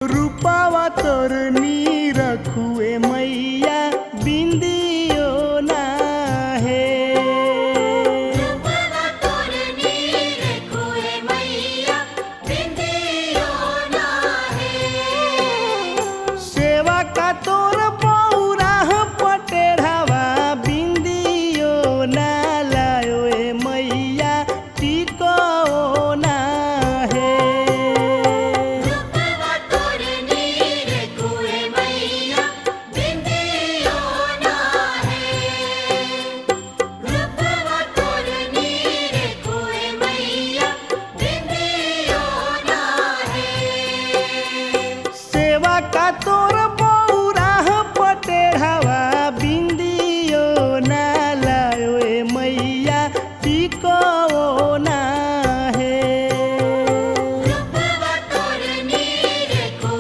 रूपावा तोर नी रखुए मैया बिंदियो ना है। रूपावा तोर नी रखुए मैया बिंदियो ना है। सेवा का तोर पौरा पटेढ़ावा बिंदियो ना लायो ए मैया टिको ना है। रूपावा तोर नी रखुए मैया बिंदियो ना है। रूपावा तोर नी रखुए मैया बिंदियो ना है। सेवा का तोर